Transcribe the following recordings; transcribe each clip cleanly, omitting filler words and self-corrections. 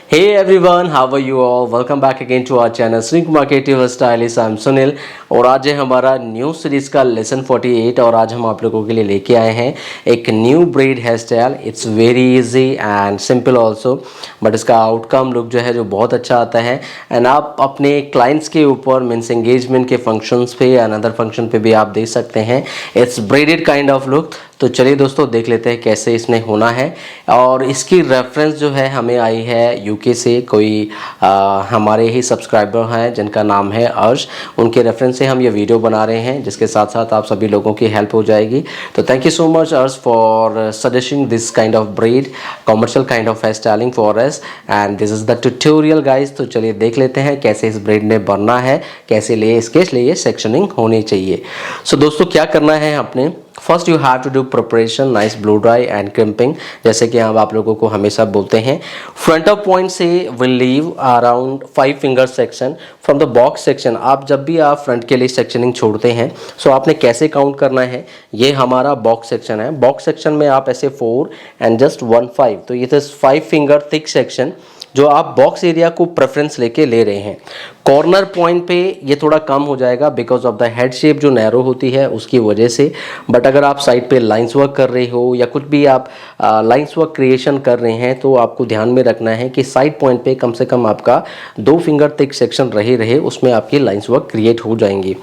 Hey everyone, how are you all? Welcome back again to our channel Sri Kumar Creative Stylist. I'm Sunil और आज है हमारा new series का lesson 48 और आज हम आप लोगों के लिए लेके आए हैं एक new braid hair style. It's very easy and simple also, but इसका आउटकम लुक जो है जो बहुत अच्छा आता है. एंड आप अपने क्लाइंट्स के ऊपर मीन्स एंगेजमेंट के फंक्शंस पे या अनदर फंक्शन पे भी आप दे सकते हैं. It's braided kind of look. तो चलिए दोस्तों देख लेते हैं कैसे इसने होना है. और इसकी रेफरेंस जो है हमें आई है यूके से. कोई हमारे ही सब्सक्राइबर हैं जिनका नाम है अर्श. उनके रेफरेंस से हम ये वीडियो बना रहे हैं, जिसके साथ साथ आप सभी लोगों की हेल्प हो जाएगी. तो thank you so much Arsh for suggesting this kind of braid commercial kind of hair styling for us. And this is the tutorial guys. तो चलिए देख लेते हैं कैसे इस ब्रेड में बनना है, कैसे लिए इसके लिए सेक्शनिंग होनी चाहिए. सो दोस्तों क्या करना है आपने, first you have to do preparation nice blow dry and crimping. जैसे कि हम आप लोगों को हमेशा बोलते हैं, फ्रंट ऑफ पॉइंट से will leave around 5 finger section from the box section. आप जब भी आप फ्रंट के लिए सेक्शनिंग छोड़ते हैं सो आपने कैसे काउंट करना है. ये हमारा बॉक्स सेक्शन है. बॉक्स सेक्शन में आप ऐसे 4 एंड जस्ट 1 5, तो ये 5 फिंगर थिक सेक्शन जो आप बॉक्स एरिया को प्रेफरेंस लेके ले रहे हैं. कॉर्नर पॉइंट पे ये थोड़ा कम हो जाएगा because of the head shape जो नैरो होती है उसकी वजह से. बट अगर आप साइड पे लाइंस वर्क कर रहे हो या कुछ भी आप लाइंस वर्क क्रिएशन कर रहे हैं तो आपको ध्यान में रखना है कि साइड पॉइंट पे कम से कम आपका 2 फिंगर थिक सेक्शन रहे उसमें आपकी लाइंस वर्क क्रिएट हो जाएंगी.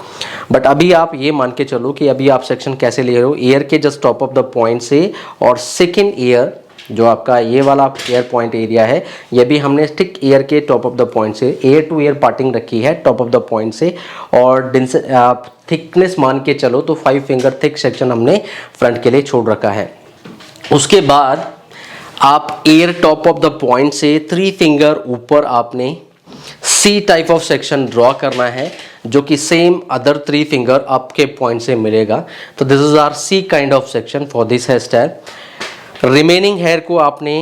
बट अभी आप ये मान के चलो कि अभी आप सेक्शन कैसे ले रहे हो, ईयर के just top of the point से और सेकेंड ईयर जो आपका ये वाला ईयर पॉइंट एरिया है ये भी हमने ठीक ईयर के टॉप ऑफ द पॉइंट से ईयर टू ईयर पार्टिंग रखी है टॉप ऑफ द पॉइंट से. और आप थिकनेस मान के चलो तो 5 फिंगर थिक सेक्शन हमने फ्रंट के लिए छोड़ रखा है. उसके बाद आप ear top of the point से 3 फिंगर ऊपर आपने C type of section draw करना है जो कि सेम अदर 3 फिंगर आपके पॉइंट से मिलेगा. तो this is our C kind of section for this hair style. Remaining hair को आपने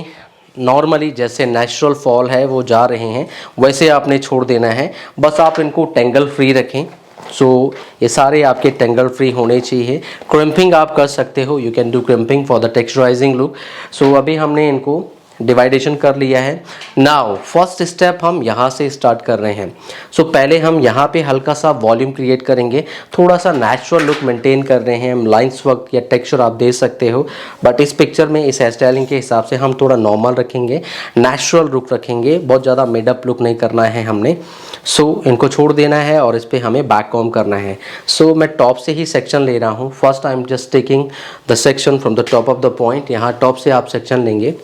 नॉर्मली जैसे नेचुरल फॉल है वो जा रहे हैं वैसे आपने छोड़ देना है. बस आप इनको टेंगल फ्री रखें. सो ये सारे आपके टेंगल फ्री होने चाहिए. क्रिम्पिंग आप कर सकते हो, you can do crimping for the texturising look. So अभी हमने इनको डिवाइडेशन कर लिया है. नाउ फर्स्ट स्टेप हम यहाँ से स्टार्ट कर रहे हैं. सो पहले हम यहाँ पे हल्का सा वॉल्यूम क्रिएट करेंगे, थोड़ा सा नेचुरल लुक मेंटेन कर रहे हैं. हम लाइंस वर्क या टेक्सचर आप दे सकते हो, बट इस पिक्चर में इस हेयर स्टाइलिंग के हिसाब से हम थोड़ा नॉर्मल रखेंगे, नेचुरल लुक रखेंगे. बहुत ज़्यादा मेडअप लुक नहीं करना है हमने. सो इनको छोड़ देना है और इस पर हमें बैक कॉम्ब करना है. सो मैं टॉप से ही सेक्शन ले रहा हूँ. First I am just taking the section from the top of the point. यहाँ टॉप से आप सेक्शन लेंगे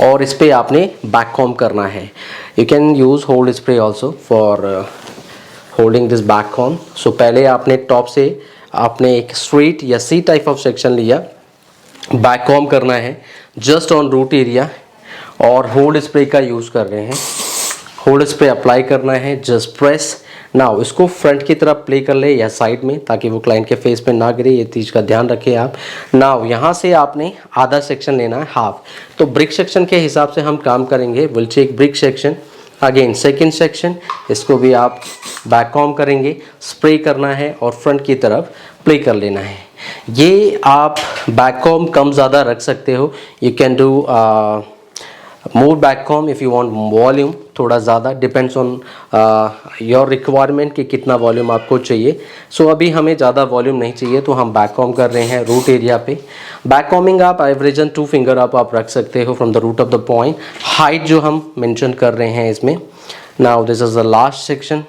और इस पर आपने बैक कॉम्ब करना है. You can use hold spray also for holding this back comb. So पहले आपने टॉप से आपने एक स्ट्रेट या सी टाइप ऑफ सेक्शन लिया, बैक कॉम्ब करना है जस्ट ऑन रूट एरिया और होल्ड स्प्रे का यूज़ कर रहे हैं. होल्ड स्प्रे अप्लाई करना है, जस्ट प्रेस. नाउ इसको फ्रंट की तरफ प्ले कर ले या साइड में ताकि वो क्लाइंट के फेस पे ना गिरे, ये चीज़ का ध्यान रखें आप. नाउ यहाँ से आपने आधा सेक्शन लेना है, हाफ. तो ब्रिक सेक्शन के हिसाब से हम काम करेंगे. Will take brick section again second section. इसको भी आप बैक कॉम्ब करेंगे, स्प्रे करना है और फ्रंट की तरफ प्ले कर लेना है. ये आप बैक कॉम्ब कम ज़्यादा रख सकते हो. You can do more back comb if you want volume, थोड़ा ज़्यादा डिपेंड्स ऑन योर रिक्वायरमेंट कि कितना वॉल्यूम आपको चाहिए. सो अभी हमें ज़्यादा वॉल्यूम नहीं चाहिए तो हम बैक कॉम्ब कर रहे हैं रूट एरिया पे. बैक कॉम्बिंग आप एवरेजन 2 फिंगर आप रख सकते हो from the root of the point. Height जो हम मेंशन कर रहे हैं इसमें. Now this is the last section.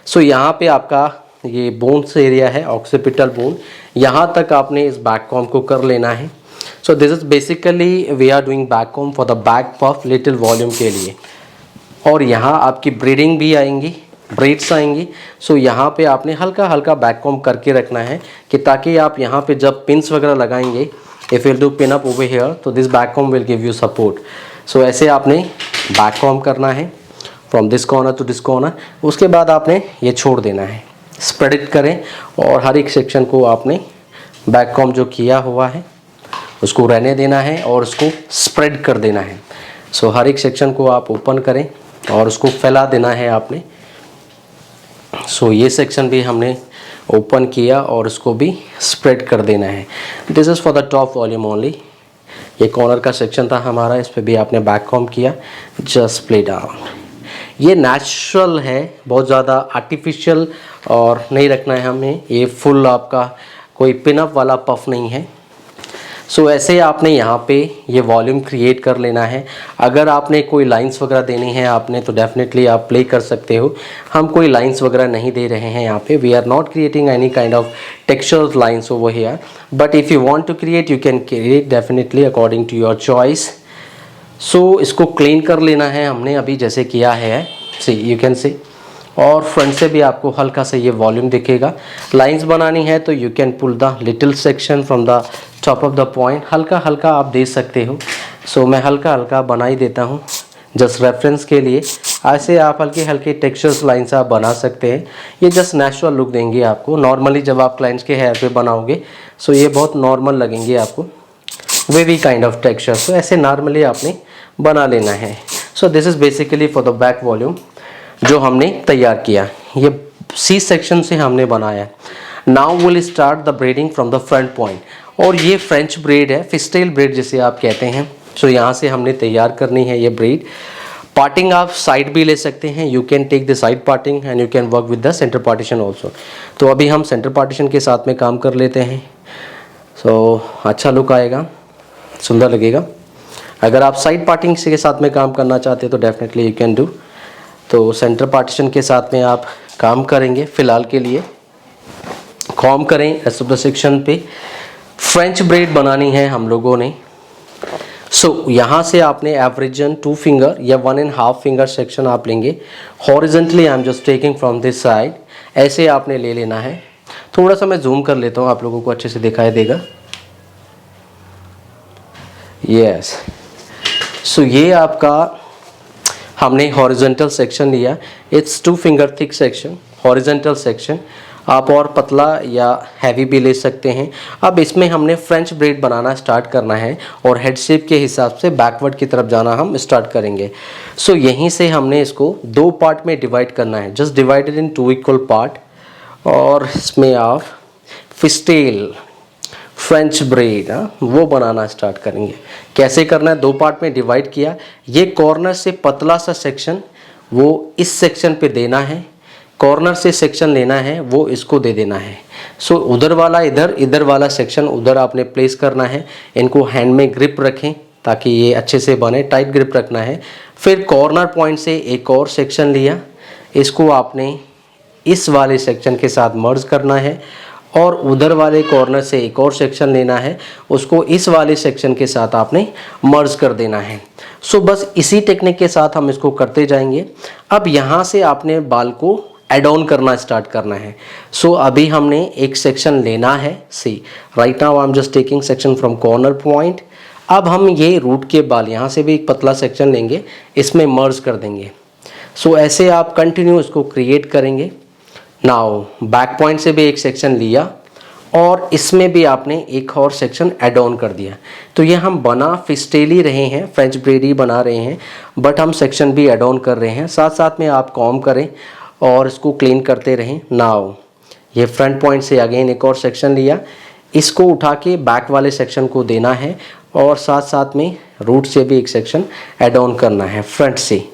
So यहाँ पे आपका ये बोन्स एरिया है, ऑक्सीपिटल बोन, यहाँ तक आपने इस बैक कॉम्ब को कर लेना है. So this is basically we are doing back comb for the back puff little volume के लिए. और यहाँ आपकी ब्रीडिंग भी आएंगी, ब्रेड्स आएंगी. सो यहाँ पे आपने हल्का हल्का बैक कॉम्ब करके रखना है कि ताकि आप यहाँ पे जब पिन्स वगैरह लगाएंगे, if will do pin up over here तो this back comb will give you support. So ऐसे आपने बैक कॉम्ब करना है from this corner to this corner. उसके बाद आपने ये छोड़ देना है, स्प्रेड इट करें और हर एक सेक्शन को आपने बैक कॉम्ब जो किया हुआ है उसको रहने देना है और उसको स्प्रेड कर देना है. सो हर एक सेक्शन को आप ओपन करें और उसको फैला देना है आपने. सो ये सेक्शन भी हमने ओपन किया और उसको भी स्प्रेड कर देना है। This is for the top volume only. ये कॉर्नर का सेक्शन था हमारा, इस पर भी आपने बैक कॉम्ब किया, जस्ट प्ले डाउन। ये नेचुरल है, बहुत ज़्यादा आर्टिफिशियल और नहीं रखना है हमें। ये फुल आपका कोई पिनअप वाला पफ नहीं है। सो ऐसे आपने यहाँ पे ये वॉल्यूम क्रिएट कर लेना है। अगर आपने कोई लाइंस वगैरह देनी है आपने, तो डेफिनेटली आप प्ले कर सकते हो। हम कोई लाइंस वगैरह नहीं दे रहे हैं यहाँ पे। We are not creating any kind of texture lines over here, but if you want to create you can create definitely according to your choice. So इसको क्लीन कर लेना है हमने अभी जैसे किया है, सी यू कैन सी। और फ्रंट से भी आपको हल्का सा ये वॉल्यूम दिखेगा। लाइंस बनानी है तो you can pull the little section from the top of the point, हल्का हल्का आप दे सकते हो। सो मैं हल्का हल्का बना ही देता हूँ जस्ट रेफरेंस के लिए। ऐसे आप हल्के हल्के टेक्सचर्स लाइंस आप बना सकते हैं। ये जस्ट नेचुरल लुक देंगे आपको। नॉर्मली जब आप क्लाइंट्स के हेयर पे बनाओगे सो ये बहुत नॉर्मल लगेंगे आपको, वेवी काइंड ऑफ टेक्सचर। सो ऐसे नॉर्मली आपने बना लेना है। So this is basically for the back volume जो हमने तैयार किया। ये सी सेक्शन से हमने बनाया। Now will start the braiding from the front point. और ये फ्रेंच ब्रेड है, फिस्टेल ब्रेड जिसे आप कहते हैं। सो यहाँ से हमने तैयार करनी है ये ब्रेड। पार्टिंग आप साइड भी ले सकते हैं, you can take the side parting and you can work with the centre partition also. तो अभी हम सेंटर पार्टीशन के साथ में काम कर लेते हैं। सो अच्छा लुक आएगा, सुंदर लगेगा। अगर आप साइड पार्टिंग के साथ में काम करना चाहते हैं तो डेफिनेटली यू कैन डू। तो सेंटर पार्टीशन के साथ में आप काम करेंगे फ़िलहाल के लिए। कॉम करें रेस्ट ऑफ द सेक्शन पे। फ्रेंच ब्रेड बनानी है हम लोगों ने। सो यहाँ से आपने एवरेजन 2 फिंगर या 1.5 फिंगर सेक्शन आप लेंगे। Horizontally I am just taking from this side, ऐसे आपने ले लेना है। थोड़ा सा मैं जूम कर लेता हूँ, आप लोगों को अच्छे से दिखाई देगा। यस, सो ये आपका हमने हॉरिजेंटल सेक्शन लिया। It's 2 finger thick section, horizontal section. आप और पतला या हैवी भी ले सकते हैं। अब इसमें हमने फ्रेंच ब्रेड बनाना स्टार्ट करना है और हेड शेप के हिसाब से बैकवर्ड की तरफ जाना हम स्टार्ट करेंगे। सो यहीं से हमने इसको 2 पार्ट में डिवाइड करना है, just divided in 2 equal part. और इसमें आप फिस्टेल फ्रेंच ब्रेड वो बनाना स्टार्ट करेंगे। कैसे करना है, 2 पार्ट में डिवाइड किया। ये कॉर्नर से पतला सा सेक्शन वो इस सेक्शन पे देना है, कॉर्नर से सेक्शन लेना है वो इसको दे देना है। सो उधर वाला इधर, इधर वाला सेक्शन उधर आपने प्लेस करना है। इनको हैंड में ग्रिप रखें ताकि ये अच्छे से बने, टाइट ग्रिप रखना है। फिर कॉर्नर पॉइंट से एक और सेक्शन लिया, इसको आपने इस वाले सेक्शन के साथ मर्ज करना है। और उधर वाले कॉर्नर से एक और सेक्शन लेना है, उसको इस वाले सेक्शन के साथ आपने मर्ज कर देना है। सो बस इसी टेक्निक के साथ हम इसको करते जाएंगे। अब यहाँ से आपने बाल को एड ऑन करना स्टार्ट करना है। सो अभी हमने एक सेक्शन लेना है। See right now I am just taking section from corner point. अब हम ये रूट के बाल यहाँ से भी एक पतला सेक्शन लेंगे, इसमें मर्ज कर देंगे। सो ऐसे आप कंटिन्यू इसको क्रिएट करेंगे। नाउ बैक पॉइंट से भी एक सेक्शन लिया और इसमें भी आपने एक और सेक्शन ऐड ऑन कर दिया। तो ये हम बना फिस्टेल ही रहे हैं, फ्रेंच ब्रेड ही बना रहे हैं, बट हम सेक्शन भी ऐड ऑन कर रहे हैं। साथ साथ में आप कॉम करें और इसको क्लीन करते रहें। नाउ ये फ्रंट पॉइंट से अगेन एक और सेक्शन लिया, इसको उठा के बैक वाले सेक्शन को देना है और साथ साथ में रूट से भी एक सेक्शन ऐड ऑन करना है फ्रंट से।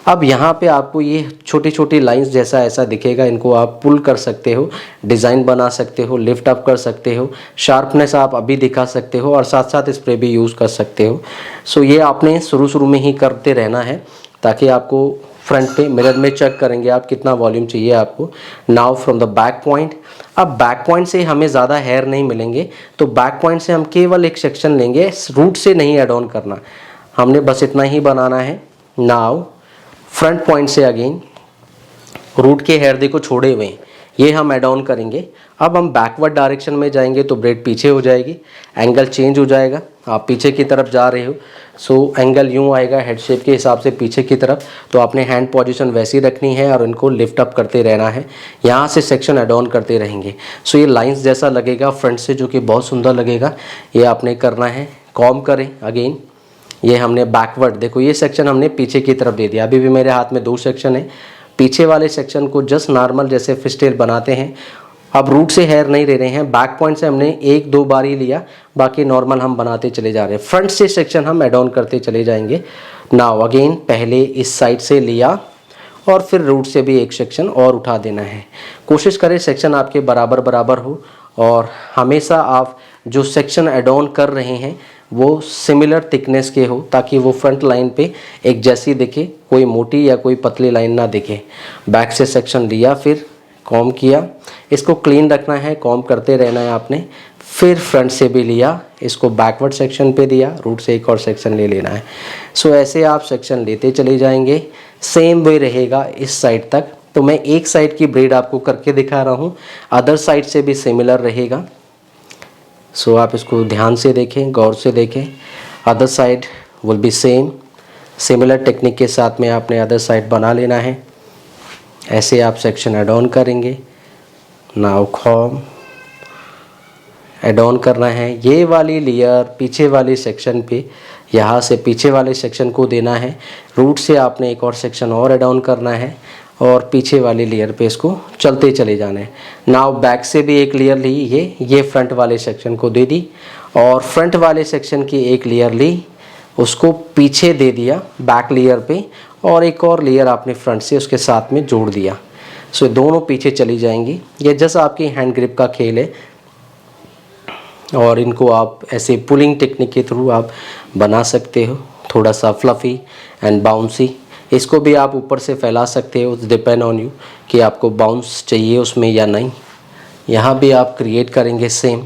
अब यहाँ पे आपको ये छोटी छोटी लाइंस जैसा ऐसा दिखेगा, इनको आप पुल कर सकते हो, डिज़ाइन बना सकते हो, लिफ्ट अप कर सकते हो, शार्पनेस आप अभी दिखा सकते हो और साथ साथ स्प्रे भी यूज़ कर सकते हो। सो ये आपने शुरू में ही करते रहना है ताकि आपको फ्रंट पे मिरर में चेक करेंगे आप कितना वॉल्यूम चाहिए आपको। Now from the back point, अब बैक पॉइंट से हमें ज़्यादा हेयर नहीं मिलेंगे तो बैक पॉइंट से हम केवल एक सेक्शन लेंगे, रूट से नहीं ऐड ऑन करना, हमने बस इतना ही बनाना है। नाउ फ्रंट पॉइंट से अगेन रूट के हेयर देखो छोड़े हुए हैं, ये हम ऐड ऑन करेंगे। अब हम बैकवर्ड डायरेक्शन में जाएंगे तो ब्रेड पीछे हो जाएगी, एंगल चेंज हो जाएगा। आप पीछे की तरफ जा रहे हो सो एंगल यूँ आएगा हेड शेप के हिसाब से पीछे की तरफ। तो आपने हैंड पोजीशन वैसी रखनी है और इनको लिफ्ट अप करते रहना है, यहाँ से सेक्शन ऐड ऑन करते रहेंगे। सो ये लाइंस जैसा लगेगा फ्रंट से, जो कि बहुत सुंदर लगेगा। ये आपने करना है। कॉम करें अगेन, ये हमने बैकवर्ड देखो ये सेक्शन हमने पीछे की तरफ दे दिया। अभी भी मेरे हाथ में 2 सेक्शन है। पीछे वाले सेक्शन को जस्ट नॉर्मल जैसे फिस्टेल बनाते हैं अब रूट से हेयर नहीं ले रहे हैं, बैक पॉइंट से हमने 1-2 बार ही लिया, बाकी नॉर्मल हम बनाते चले जा रहे हैं। फ्रंट से सेक्शन हम एड ऑन करते चले जाएंगे। नाउ अगेन पहले इस साइड से लिया और फिर रूट से भी एक सेक्शन और उठा देना है। कोशिश करें सेक्शन आपके बराबर बराबर हो और हमेशा आप जो सेक्शन एड ऑन कर रहे हैं वो सिमिलर थिकनेस के हो, ताकि वो फ्रंट लाइन पे एक जैसी दिखे, कोई मोटी या कोई पतली लाइन ना दिखे। बैक से सेक्शन लिया, फिर कॉम किया, इसको क्लीन रखना है, कॉम करते रहना है आपने। फिर फ्रंट से भी लिया, इसको बैकवर्ड सेक्शन पे दिया, रूट से एक और सेक्शन ले लेना है। सो ऐसे आप सेक्शन लेते चले जाएंगे। सेम वे रहेगा इस साइड तक। तो मैं एक साइड की ब्रेड आपको करके दिखा रहा हूँ, अदर साइड से भी सिमिलर रहेगा। सो आप इसको ध्यान से देखें, गौर से देखें। Other side will be same, similar technique के साथ में आपने अदर साइड बना लेना है। ऐसे आप सेक्शन ऐड ऑन करेंगे। नाउ कॉम ऐड ऑन करना है। ये वाली लेयर पीछे वाले सेक्शन पे, यहाँ से पीछे वाले सेक्शन को देना है। रूट से आपने एक और सेक्शन और ऐड ऑन करना है और पीछे वाली लेयर पे इसको चलते चले जाना है। नाउ बैक से भी एक लेयर ली, ये फ्रंट वाले सेक्शन को दे दी और फ्रंट वाले सेक्शन की एक लेयर ली, उसको पीछे दे दिया बैक लेयर पे, और एक और लेयर आपने फ्रंट से उसके साथ में जोड़ दिया। सो दोनों पीछे चली जाएंगी। ये जस्ट आपकी हैंड ग्रिप का खेल है और इनको आप ऐसे पुलिंग टेक्निक के थ्रू आप बना सकते हो, थोड़ा सा फ्लफ़ी एंड बाउंसी। इसको भी आप ऊपर से फैला सकते हो, डिपेंड ऑन यू कि आपको बाउंस चाहिए उसमें या नहीं। यहाँ भी आप क्रिएट करेंगे सेम।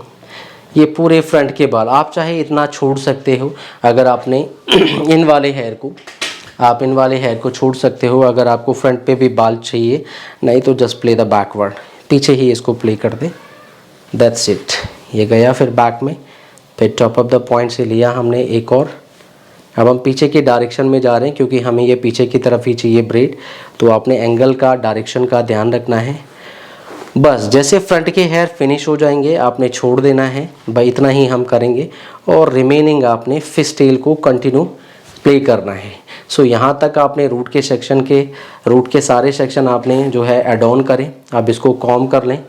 ये पूरे फ्रंट के बाल आप चाहे इतना छोड़ सकते हो, अगर आपने इन वाले हेयर को छोड़ सकते हो अगर आपको फ्रंट पे भी बाल चाहिए, नहीं तो जस्ट प्ले द बैकवर्ड, पीछे ही इसको प्ले कर दे, दैट्स इट। ये गया फिर बैक में, फिर टॉप ऑफ द पॉइंट से लिया हमने एक और। अब हम पीछे के डायरेक्शन में जा रहे हैं क्योंकि हमें ये पीछे की तरफ ही चाहिए ब्रेड, तो आपने एंगल का, डायरेक्शन का ध्यान रखना है। बस जैसे फ्रंट के हेयर फिनिश हो जाएंगे आपने छोड़ देना है, भाई इतना ही हम करेंगे और रिमेनिंग आपने फिश टेल को कंटिन्यू प्ले करना है। सो यहाँ तक आपने रूट के सारे सेक्शन आपने जो है एड ऑन करें। अब इसको कॉम कर लें,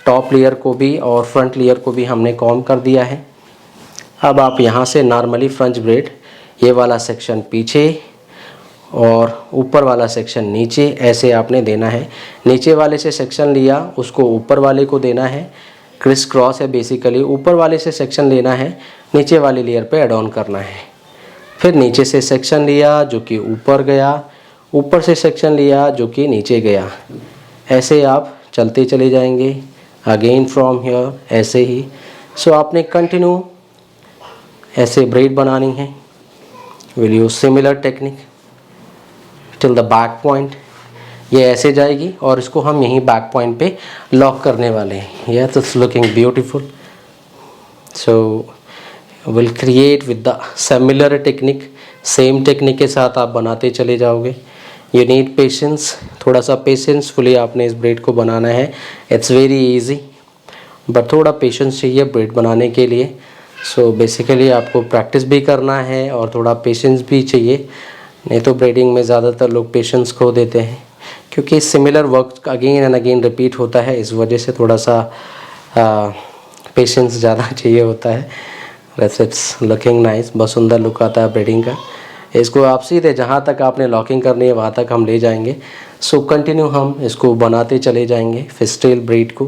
टॉप लेयर को भी और फ्रंट लेयर को भी हमने कॉम कर दिया है। अब आप यहाँ से नॉर्मली फ्रंट ब्रेड, ये वाला सेक्शन पीछे और ऊपर वाला सेक्शन नीचे, ऐसे आपने देना है। नीचे वाले से सेक्शन लिया, उसको ऊपर वाले को देना है। क्रिस क्रॉस है बेसिकली, ऊपर वाले से सेक्शन लेना है, नीचे वाली लेयर पे ऐड ऑन करना है। फिर नीचे से सेक्शन लिया जो कि ऊपर गया, ऊपर से सेक्शन लिया जो कि नीचे गया। ऐसे आप चलते चले जाएंगे, अगेन फ्रॉम हियर ऐसे ही। सो आपने कंटिन्यू ऐसे ब्रेड बनानी है। Will use similar technique till the back point. ये ऐसे जाएगी और इसको हम यहीं बैक पॉइंट पे लॉक करने वाले हैं। ये तो looking beautiful. So will create with the similar technique, same technique के साथ आप बनाते चले जाओगे। यू नीड पेशेंस, थोड़ा सा पेशेंसफुली आपने इस ब्रेड को बनाना है। इट्स वेरी इजी बट थोड़ा पेशेंस चाहिए ब्रेड बनाने के लिए। सो बेसिकली आपको प्रैक्टिस भी करना है और थोड़ा पेशेंस भी चाहिए, नहीं तो ब्रेडिंग में ज़्यादातर लोग पेशेंस खो देते हैं क्योंकि similar work again and again repeat होता है। इस वजह से थोड़ा सा पेशेंस ज़्यादा चाहिए होता है। इट्स लुकिंग नाइस, बहुत सुंदर लुक आता है ब्रेडिंग का। इसको आप सीधे जहाँ तक आपने लॉकिंग करनी है वहाँ तक हम ले जाएंगे। सो कंटिन्यू हम इसको बनाते चले जाएंगे। फिश टेल ब्रेड को,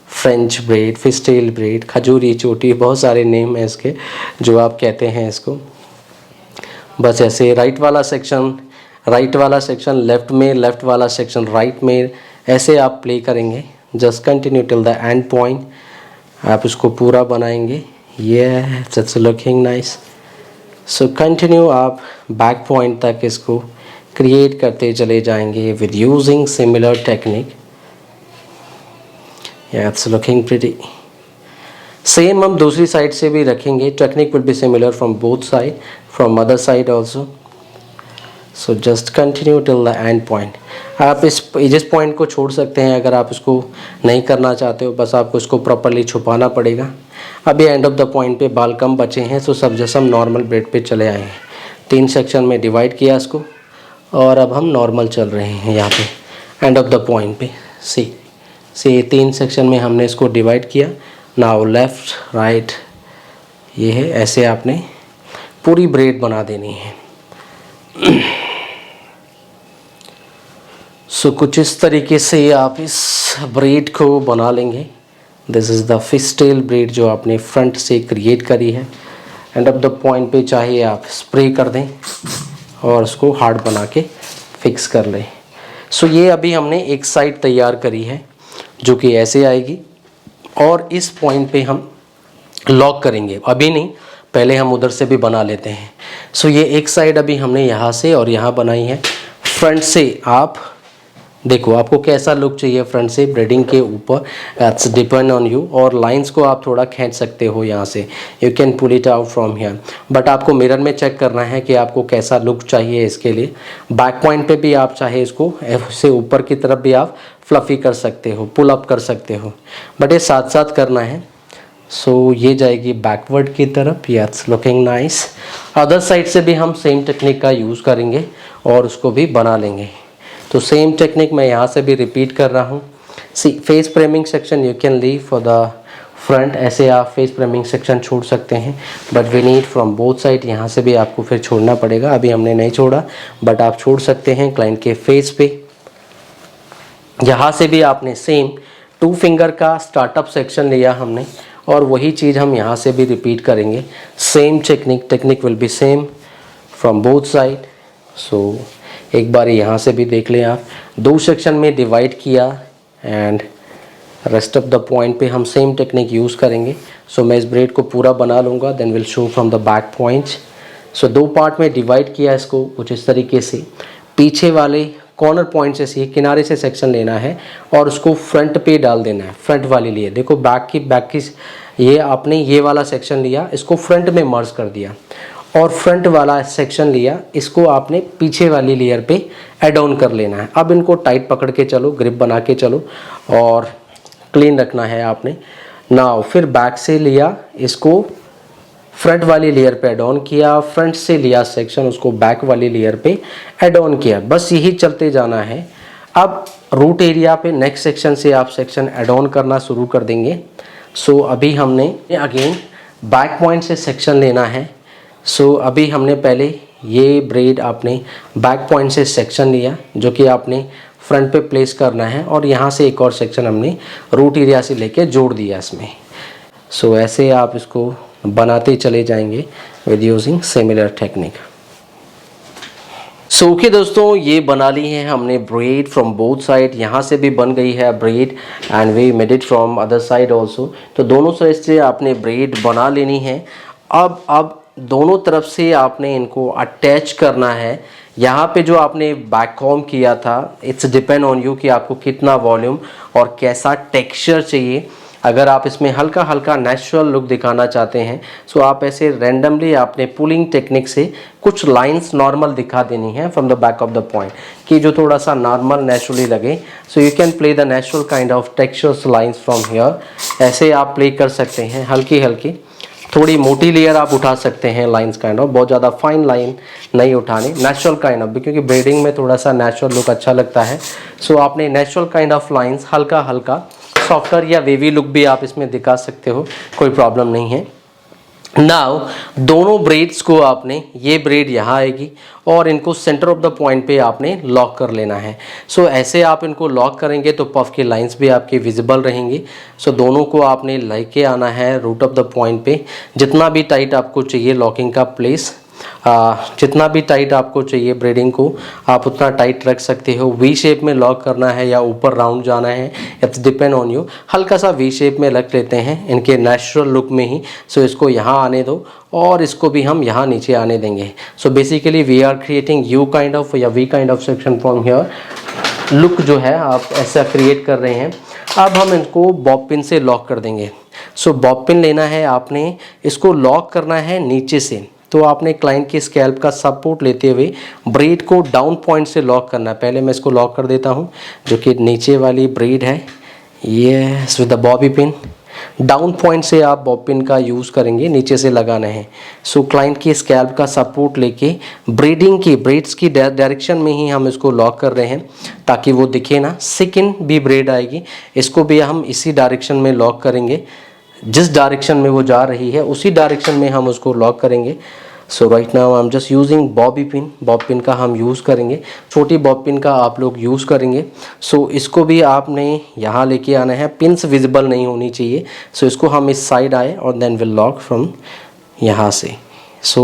French braid, fish tail braid, खजूरी चोटी, बहुत सारे नेम हैं इसके जो आप कहते हैं इसको। बस ऐसे राइट वाला सेक्शन लेफ़्ट में, लेफ़्ट वाला सेक्शन राइट में, ऐसे आप प्ले करेंगे। Just continue till the end point, आप इसको पूरा बनाएंगे। It's looking nice. So continue आप बैक पॉइंट तक इसको क्रिएट करते चले जाएंगे with using similar technique. It's looking pretty. Same हम दूसरी साइड से भी रखेंगे। Technique will be similar from both side, from other side also. So just continue till the end point. आप जिस पॉइंट को छोड़ सकते हैं अगर आप इसको नहीं करना चाहते हो, बस आपको इसको प्रॉपरली छुपाना पड़ेगा। अभी एंड ऑफ द पॉइंट पे बाल कम बचे हैं, तो सब जैसे हम नॉर्मल ब्रेड पे चले आए हैं। 3 सेक्शन में डिवाइड किया इसको और अब हम नॉर्मल चल रहे हैं यहाँ पे एंड ऑफ द पॉइंट पे। सी से 3 सेक्शन में हमने इसको डिवाइड किया। नाउ लेफ़्ट राइट ये है, ऐसे आपने पूरी ब्रेड बना देनी है। सो कुछ इस तरीके से आप इस ब्रेड को बना लेंगे। This is the fish tail bread जो आपने फ्रंट से क्रिएट करी है। एंड ऑफ द पॉइंट पे चाहे आप स्प्रे कर दें और उसको हार्ड बना के फिक्स कर लें। सो ये अभी हमने एक साइड तैयार करी है जो कि ऐसे आएगी और इस पॉइंट पे हम लॉक करेंगे। अभी नहीं, पहले हम उधर से भी बना लेते हैं। सो ये एक साइड अभी हमने यहाँ से और यहाँ बनाई है। फ्रंट से आप देखो आपको कैसा लुक चाहिए फ्रंट से ब्रेडिंग के ऊपर, इट्स डिपेंड ऑन यू। और लाइंस को आप थोड़ा खींच सकते हो यहाँ से, you can pull it out from here. But आपको मिरर में चेक करना है कि आपको कैसा लुक चाहिए। इसके लिए बैक पॉइंट पे भी आप चाहे इसको से ऊपर की तरफ भी आप फ्लफ़ी कर सकते हो, पुल अप कर सकते हो, बट ये साथ साथ करना है। सो ये जाएगी बैकवर्ड की तरफ। It's looking nice. Other side से भी हम सेम टेक्निक का यूज़ करेंगे और उसको भी बना लेंगे। तो सेम टेक्निक मैं यहाँ से भी रिपीट कर रहा हूँ। See face framing section you can leave for the front, ऐसे आप फेस फ्रेमिंग सेक्शन छोड़ सकते हैं, but we need from both side. यहाँ से भी आपको फिर छोड़ना पड़ेगा, अभी हमने नहीं छोड़ा बट आप छोड़ सकते हैं क्लाइंट के फेस पे। यहाँ से भी आपने सेम 2 फिंगर का स्टार्टअप सेक्शन लिया हमने और वही चीज़ हम यहाँ से भी रिपीट करेंगे। Same technique will be same from both side. So एक बार यहाँ से भी देख लें आप। 2 सेक्शन में डिवाइड किया and rest of the point पे हम सेम टेक्निक यूज़ करेंगे। सो मैं इस ब्रेड को पूरा बना लूँगा, then will show from the back points. So 2 part में डिवाइड किया इसको कुछ इस तरीके से। पीछे वाले कॉर्नर पॉइंट से किनारे से सेक्शन लेना है और उसको फ्रंट पे डाल देना है, फ्रंट वाले लिए। देखो बैक की ये आपने ये वाला सेक्शन लिया, इसको फ्रंट में मर्ज कर दिया और फ्रंट वाला सेक्शन लिया, इसको आपने पीछे वाली लेयर पे ऐड ऑन कर लेना है। अब इनको टाइट पकड़ के चलो, ग्रिप बना के चलो और क्लीन रखना है आपने। नाउ फिर बैक से लिया, इसको फ्रंट वाली लेयर पे ऐड ऑन किया, फ्रंट से लिया सेक्शन, उसको बैक वाली लेयर पे ऐड ऑन किया। बस यही चलते जाना है। अब रूट एरिया पे नेक्स्ट सेक्शन से आप सेक्शन ऐड ऑन करना शुरू कर देंगे। सो अभी हमने अगेन बैक पॉइंट से सेक्शन लेना है। सो अभी हमने पहले ये ब्रेड आपने बैक पॉइंट से सेक्शन लिया जो कि आपने फ्रंट पे प्लेस करना है और यहाँ से एक और सेक्शन हमने रूट एरिया से लेके जोड़ दिया इसमें। सो ऐसे आप इसको बनाते चले जाएंगे with using similar technique. So okay दोस्तों, ये बना ली है हमने ब्रेड फ्रॉम बोथ साइड। यहाँ से भी बन गई है braid and we made it from other side also. तो दोनों साइड से आपने ब्रेड बना लेनी है। अब दोनों तरफ से आपने इनको अटैच करना है। यहाँ पे जो आपने बैक कॉम किया था, इट्स डिपेंड ऑन यू कि आपको कितना वॉल्यूम और कैसा टेक्सचर चाहिए। अगर आप इसमें हल्का हल्का नेचुरल लुक दिखाना चाहते हैं सो आप ऐसे रैंडमली आपने पुलिंग टेक्निक से कुछ लाइंस नॉर्मल दिखा देनी है from the back of the point कि जो थोड़ा सा नॉर्मल नेचुरली लगे। So you can play the natural kind of textures lines from here. ऐसे आप प्ले कर सकते हैं हल्की हल्की। थोड़ी मोटी लेयर आप उठा सकते हैं लाइंस काइंड ऑफ, बहुत ज़्यादा फाइन लाइन नहीं उठाने, नेचुरल काइंड ऑफ, क्योंकि ब्रेडिंग में थोड़ा सा नेचुरल लुक अच्छा लगता है। सो आपने नेचुरल काइंड ऑफ लाइंस हल्का हल्का, सॉफ्टर या वेवी लुक भी आप इसमें दिखा सकते हो, कोई प्रॉब्लम नहीं है। नाउ दोनों ब्रेड्स को आपने, ये ब्रेड यहाँ आएगी और इनको सेंटर ऑफ द पॉइंट पे आपने लॉक कर लेना है। सो ऐसे आप इनको लॉक करेंगे तो पफ की लाइंस भी आपकी विजिबल रहेंगी। सो दोनों को आपने लेके आना है रूट ऑफ द पॉइंट पे। जितना भी टाइट आपको चाहिए लॉकिंग का प्लेस, जितना भी टाइट आपको चाहिए ब्रेडिंग को आप उतना टाइट रख सकते हो। वी शेप में लॉक करना है या ऊपर राउंड जाना है, इट्स डिपेंड ऑन यू। हल्का सा वी शेप में रख लेते हैं इनके नेचुरल लुक में ही। सो इसको यहाँ आने दो और इसको भी हम यहाँ नीचे आने देंगे। So basically we are creating you kind of या we kind of section from here. Look जो है आप ऐसा क्रिएट कर रहे हैं। अब हम इनको बॉब पिन से लॉक कर देंगे। सो बॉब पिन लेना है आपने, इसको लॉक करना है नीचे से। तो आपने क्लाइंट की स्कैल्प का सपोर्ट लेते हुए ब्रेड को डाउन पॉइंट से लॉक करना है। पहले मैं इसको लॉक कर देता हूँ, जो कि नीचे वाली ब्रेड है, ये with the bobby pin. Down point से आप बॉब पिन का यूज़ करेंगे, नीचे से लगाना है। सो क्लाइंट की स्कैल्प का सपोर्ट लेके ब्रेड्स की डायरेक्शन में ही हम इसको लॉक कर रहे हैं ताकि वो दिखे ना। सेकंड भी ब्रेड आएगी, इसको भी हम इसी डायरेक्शन में लॉक करेंगे, जिस डायरेक्शन में वो जा रही है उसी डायरेक्शन में हम उसको लॉक करेंगे। So right now I am just using bob pin का हम यूज़ करेंगे, छोटी बॉब पिन का आप लोग यूज़ करेंगे। सो इसको भी आपने यहाँ लेके आना है, पिंस विजिबल नहीं होनी चाहिए। सो इसको हम इस साइड आए और देन विल लॉक फ्रॉम यहाँ से। सो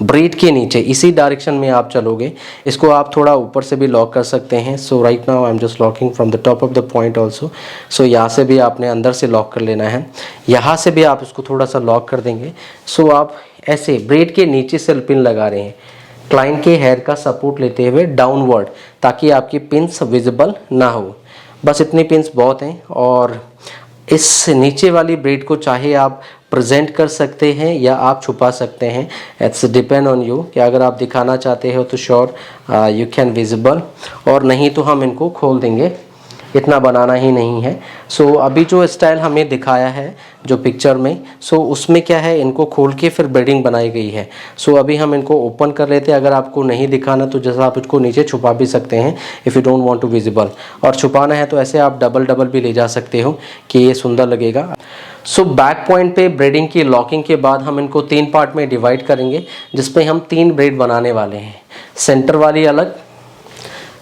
ब्रेड के नीचे इसी डायरेक्शन में आप चलोगे, इसको आप थोड़ा ऊपर से भी लॉक कर सकते हैं। So right now I am just locking from the top of the point also. So यहाँ से भी आपने अंदर से लॉक कर लेना है, यहाँ से भी आप इसको थोड़ा सा लॉक कर देंगे। सो आप ऐसे ब्रेड के नीचे से पिन लगा रहे हैं, क्लाइंट के हेयर का सपोर्ट लेते हुए डाउनवर्ड, ताकि आपकी पिन्स विजिबल ना हो। बस इतनी पिन्स बहुत हैं। और इस नीचे वाली ब्रेड को चाहे आप प्रेजेंट कर सकते हैं या आप छुपा सकते हैं, इट्स डिपेंड ऑन यू कि अगर आप दिखाना चाहते हो तो श्योर यू कैन विजिबल, और नहीं तो हम इनको खोल देंगे, इतना बनाना ही नहीं है। सो अभी जो स्टाइल हमें दिखाया है जो पिक्चर में, सो उसमें क्या है, इनको खोल के फिर ब्रेडिंग बनाई गई है। सो अभी हम इनको ओपन कर लेते हैं। अगर आपको नहीं दिखाना तो जैसा आप इसको नीचे छुपा भी सकते हैं if you don't want to visible, और छुपाना है तो ऐसे आप डबल भी ले जा सकते हो कि ये सुंदर लगेगा। सो बैक पॉइंट पे ब्रेडिंग की लॉकिंग के बाद हम इनको 3 पार्ट में डिवाइड करेंगे, जिसमें हम 3 ब्रेड बनाने वाले हैं। सेंटर वाली अलग,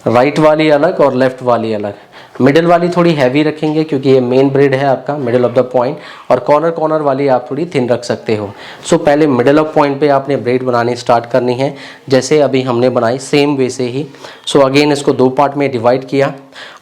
राइट वाली अलग और लेफ़्ट वाली अलग। मिडिल वाली थोड़ी हैवी रखेंगे क्योंकि ये मेन ब्रेड है आपका, मिडिल ऑफ द पॉइंट, और कॉर्नर वाली आप थोड़ी थिन रख सकते हो। सो पहले मिडिल ऑफ पॉइंट पे आपने ब्रेड बनानी स्टार्ट करनी है, जैसे अभी हमने बनाई सेम वे से ही। सो अगेन इसको 2 पार्ट में डिवाइड किया।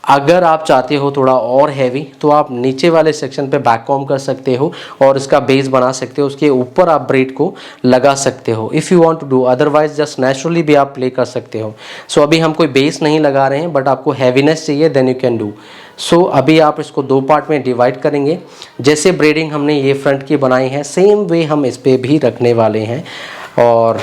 अगर आप चाहते हो थोड़ा और हैवी तो आप नीचे वाले सेक्शन पे बैक कॉम कर सकते हो और इसका बेस बना सकते हो, उसके ऊपर आप ब्रेड को लगा सकते हो if you want to do, otherwise just naturally भी आप प्ले कर सकते हो। सो अभी हम कोई बेस नहीं लगा रहे हैं, बट आपको हैवीनेस चाहिए देन यू कैन डू। सो अभी आप इसको 2 पार्ट में डिवाइड करेंगे। जैसे ब्रेडिंग हमने ये फ्रंट की बनाई है सेम वे हम इस पे भी रखने वाले हैं, और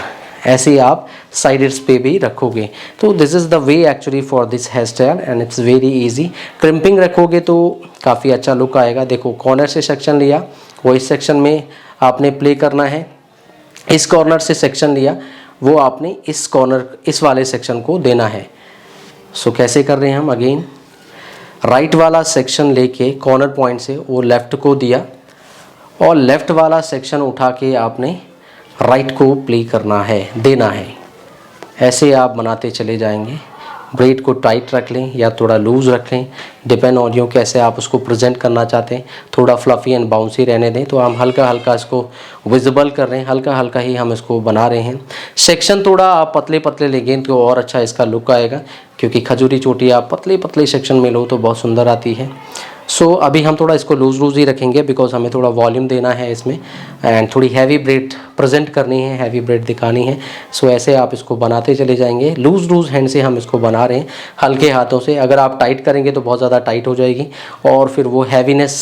ऐसे ही आप साइड्स पे भी रखोगे। तो this is the way actually for this hair style and it's very easy. Crimping रखोगे तो काफ़ी अच्छा लुक आएगा। देखो कॉर्नर से सेक्शन लिया, वो इस सेक्शन में आपने प्ले करना है। इस कॉर्नर से सेक्शन लिया, वो आपने इस कॉर्नर इस वाले सेक्शन को देना है। सो कैसे कर रहे हैं हम, अगेन राइट वाला सेक्शन लेके कॉर्नर पॉइंट से वो लेफ़्ट को दिया, और लेफ़्ट वाला सेक्शन उठा के आपने राइट को प्ले करना है, देना है। ऐसे आप बनाते चले जाएंगे। ब्रेड को टाइट रख लें या थोड़ा लूज़ रख लें, डिपेंड ऑन यू कैसे आप उसको प्रेजेंट करना चाहते हैं। थोड़ा फ्लफ़ी एंड बाउंसी रहने दें। तो हम हल्का हल्का इसको विजिबल कर रहे हैं, हल्का हल्का ही हम इसको बना रहे हैं। सेक्शन थोड़ा आप पतले पतले लेंगे तो और अच्छा इसका लुक आएगा, क्योंकि खजूरी चोटी आप पतले पतले सेक्शन में लो तो बहुत सुंदर आती है। सो अभी हम थोड़ा इसको लूज़ ही रखेंगे बिकॉज हमें थोड़ा वॉल्यूम देना है इसमें, एंड थोड़ी हैवी ब्रेड प्रेजेंट करनी है, हैवी ब्रेड दिखानी है। सो ऐसे आप इसको बनाते चले जाएंगे। लूज़ हैंड से हम इसको बना रहे हैं, हल्के हाथों से। अगर आप टाइट करेंगे तो बहुत ज़्यादा टाइट हो जाएगी और फिर वो हैवीनेस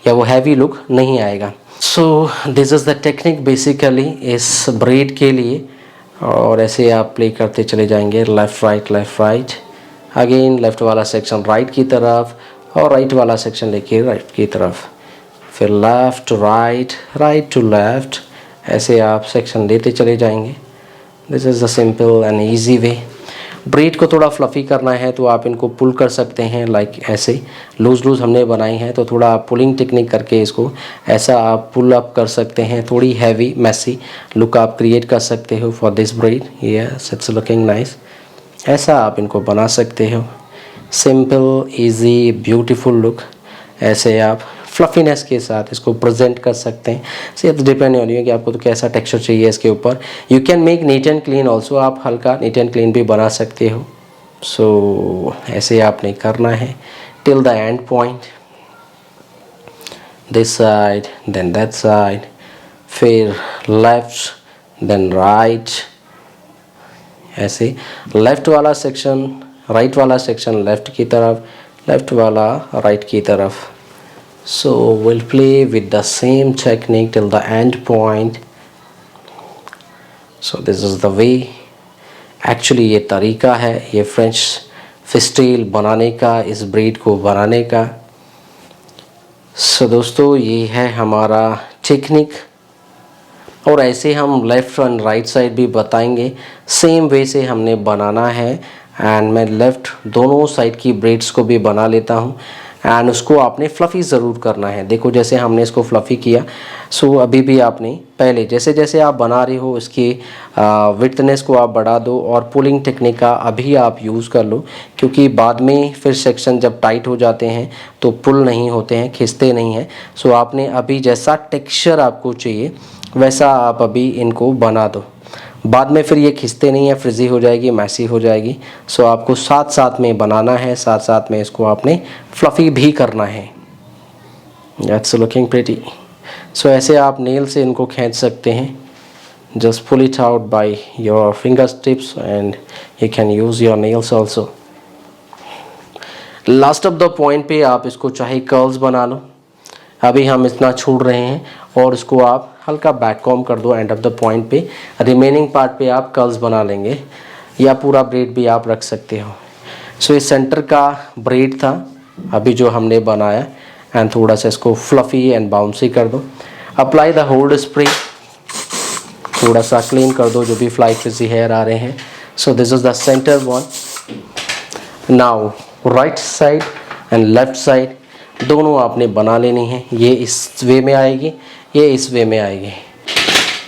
या वो हैवी लुक नहीं आएगा। सो this is the technique basically इस ब्रेड के लिए, और ऐसे आप प्ले करते चले जाएंगे लेफ़्ट राइट। अगेन लेफ़्ट वाला सेक्शन राइट की तरफ और राइट वाला सेक्शन लेके राइट की तरफ, फिर left to right to left, ऐसे आप सेक्शन लेते चले जाएंगे। This is the simple and easy way. Braid को थोड़ा फ्लफ़ी करना है तो आप इनको पुल कर सकते हैं, लाइक ऐसे लूज़ हमने बनाई है तो थोड़ा आप पुलिंग टेक्निक करके इसको ऐसा आप पुल अप कर सकते हैं। थोड़ी हैवी मैसी लुक आप क्रिएट कर सकते हो for this bread. Yes, it's looking nice. ऐसा आप इनको बना सकते हो, सिंपल इजी ब्यूटीफुल लुक। ऐसे आप फ्लफीनेस के साथ इसको प्रेजेंट कर सकते हैं। So it's depend on you कि आपको तो कैसा टेक्सचर चाहिए इसके ऊपर। You can make neat and clean also, आप हल्का नीट एंड क्लीन भी बना सकते हो। सो ऐसे आपने करना है till the end point, this side then that side, फिर लेफ्ट देन राइट। ऐसे लेफ़्ट वाला सेक्शन राइट वाला सेक्शन लेफ़्ट की तरफ, लेफ़्ट वाला राइट की तरफ। So will play with the same technique till the end point. So this is the way. Actually ये तरीका है ये फ्रेंच फिस्टेल बनाने का, इस ब्रेड को बनाने का। सो दोस्तों ये है हमारा टेक्निक, और ऐसे हम लेफ़्ट एंड राइट साइड भी बताएंगे। सेम वे से हमने बनाना है, एंड मैं लेफ़्ट दोनों साइड की ब्रेड्स को भी बना लेता हूँ, एंड उसको आपने फ्लफ़ी ज़रूर करना है। देखो जैसे हमने इसको फ्लफ़ी किया, सो अभी भी आपने पहले जैसे जैसे आप बना रहे हो इसकी विड्थनेस को आप बढ़ा दो, और पुलिंग टेक्निक का अभी आप यूज़ कर लो, क्योंकि बाद में फिर सेक्शन जब टाइट हो जाते हैं तो पुल नहीं होते हैं, खिंचते नहीं हैं। सो आपने अभी जैसा टेक्सचर आपको चाहिए वैसा आप अभी इनको बना दो, बाद में फिर ये खिंचते नहीं है, फ्रिजी हो जाएगी, मैसी हो जाएगी। सो आपको साथ साथ में बनाना है, साथ साथ में इसको आपने फ्लफ़ी भी करना है। That's looking pretty. सो ऐसे आप नेल से इनको खींच सकते हैं, just pull it out by your finger tips and you can use your nails also. Last of the point पे आप इसको चाहे कर्ल्स बना लो, अभी हम इतना छोड़ रहे हैं, और इसको आप हल्का बैक कॉम कर दो एंड ऑफ द पॉइंट पे। रिमेनिंग पार्ट पे आप कर्ल्स बना लेंगे, या पूरा ब्रेड भी आप रख सकते हो। सो इस सेंटर का ब्रेड था अभी जो हमने बनाया, एंड थोड़ा सा इसको फ्लफ़ी एंड बाउंसी कर दो। अप्लाई द होल्ड स्प्रे, थोड़ा सा क्लीन कर दो जो भी फ्लाई फ्रिजी हेयर आ रहे हैं। सो this is the centre one. Now right side and left side दोनों आपने बना लेनी है। ये इस वे में आएगी, ये इस वे में आएगी।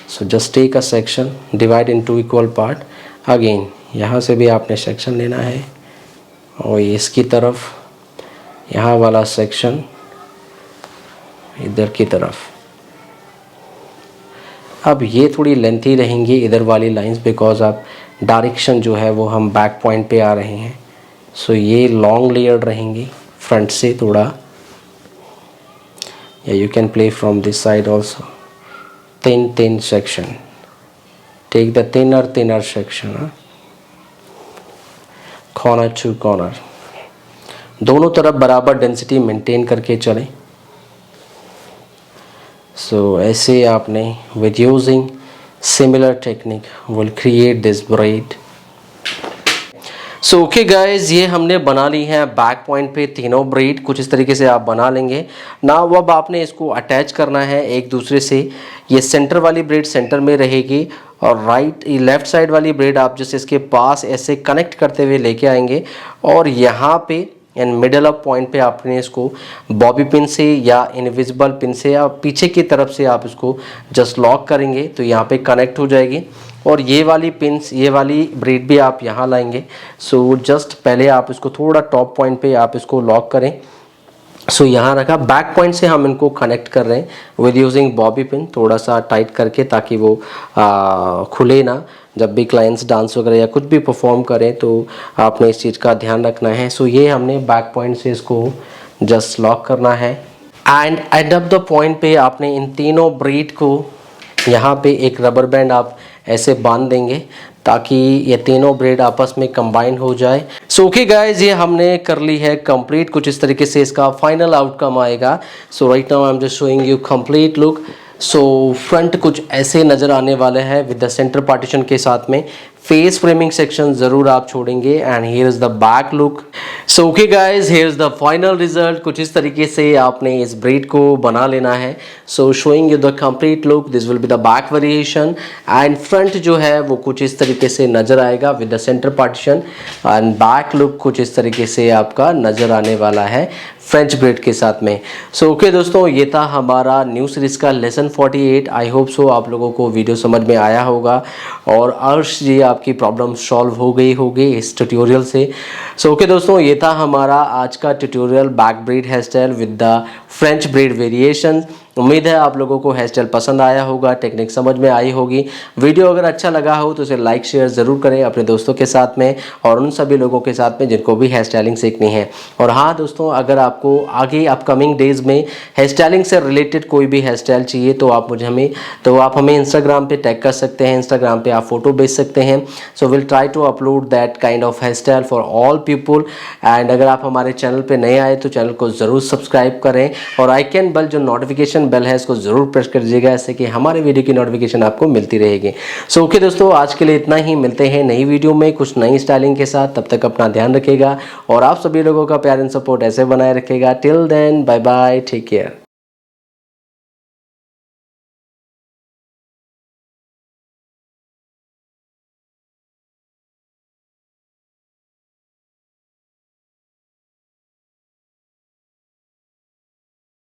So just take a section, divide into equal part. Again यहाँ से भी आपने सेक्शन लेना है, और इसकी तरफ यहाँ वाला सेक्शन इधर की तरफ। अब ये थोड़ी लेंथी रहेंगी इधर वाली लाइंस, बिकॉज आप डायरेक्शन जो है वो हम बैक पॉइंट पे आ रहे हैं। सो ये लॉन्ग लेयर रहेंगी फ्रंट से थोड़ा, या you can play from this side also. Thin section, take the thinner section, corner to corner, दोनों तरफ बराबर डेंसिटी मेंटेन करके चलें। सो ऐसे आपने with using similar technique will create this braid। So okay guys, ये हमने बना ली है बैक पॉइंट पे तीनों ब्रेड। कुछ इस तरीके से आप बना लेंगे ना। अब आपने इसको अटैच करना है एक दूसरे से। ये सेंटर वाली ब्रेड सेंटर में रहेगी, और लेफ्ट साइड वाली ब्रेड आप जैसे इसके पास ऐसे कनेक्ट करते हुए लेके आएंगे, और यहाँ पे एंड मिडल ऑफ पॉइंट पे आपने इसको बॉबी पिन से या इनविजिबल पिन से या पीछे की तरफ से आप इसको जस्ट लॉक करेंगे तो यहाँ पे कनेक्ट हो जाएगी। और ये वाली पिन्स, ये वाली ब्रेड भी आप यहाँ लाएंगे। सो जस्ट पहले आप इसको थोड़ा टॉप पॉइंट पे आप इसको लॉक करें। सो यहाँ रखा, बैक पॉइंट से हम इनको कनेक्ट कर रहे हैं विद यूजिंग बॉबी पिन, थोड़ा सा टाइट करके, ताकि वो खुले ना। जब भी क्लाइंट्स डांस वगैरह या कुछ भी परफॉर्म करें तो आपने इस चीज़ का ध्यान रखना है। सो ये हमने बैक पॉइंट से इसको जस्ट लॉक करना है, and at of the point पे आपने इन तीनों ब्रेड को यहाँ पे एक रबर बैंड आप ऐसे बांध देंगे, ताकि ये तीनों ब्रेड आपस में कंबाइन हो जाए। सो ओके गाइज, ये हमने कर ली है कंप्लीट। कुछ इस तरीके से इसका फाइनल आउटकम आएगा। So right now I am just showing you complete look. So front कुछ ऐसे नज़र आने वाले हैं विद द सेंटर पार्टीशन के साथ में। फेस फ्रेमिंग सेक्शन ज़रूर आप छोड़ेंगे, and here is the back look. So okay guys, here is the final result. कुछ इस तरीके से आपने इस ब्रेड को बना लेना है। So showing you the complete look, this will be the back variation, and front जो है वो कुछ इस तरीके से नज़र आएगा with the centre partition, and back look कुछ इस तरीके से आपका नज़र आने वाला है फ्रेंच ब्रेड के साथ में। सो ओके दोस्तों, ये था हमारा न्यू सीरीज़ का लेसन 48। आई होप सो आप लोगों को वीडियो समझ में आया होगा, और अर्श जी आपकी प्रॉब्लम सॉल्व हो गई होगी इस ट्यूटोरियल से। सो ओके दोस्तों, ये था हमारा आज का tutorial, back braid hair style with the French braid variation. उम्मीद है आप लोगों को हेयर स्टाइल पसंद आया होगा, टेक्निक समझ में आई होगी। वीडियो अगर अच्छा लगा हो तो इसे लाइक शेयर ज़रूर करें अपने दोस्तों के साथ में, और उन सभी लोगों के साथ में जिनको भी हेयर स्टाइलिंग सीखनी है। और हाँ दोस्तों, अगर आपको आगे अपकमिंग डेज़ में हेयर स्टाइलिंग से रिलेटेड कोई भी हेयर स्टाइल चाहिए तो आप हमें इंस्टाग्राम पे टैग कर सकते हैं। इंस्टाग्राम पे आप फोटो भेज सकते हैं। So will try to upload that kind of hair style for all people. एंड अगर आप हमारे चैनल पे नए आए तो चैनल को ज़रूर सब्सक्राइब करें, और आइकन बेल जो नोटिफिकेशन नोटिफिकेशन बेल है इसको ज़रूर प्रेस कर दीजिएगा, ऐसे कि हमारे वीडियो की नोटिफिकेशन आपको मिलती रहेगी। सो ओके दोस्तों, आज के लिए इतना ही। मिलते हैं नई वीडियो में कुछ नई स्टाइलिंग के साथ। तब तक अपना ध्यान रखिएगा और आप सभी लोगों का प्यार एंड सपोर्ट ऐसे बनाए रखिएगा। Till then bye bye, take care.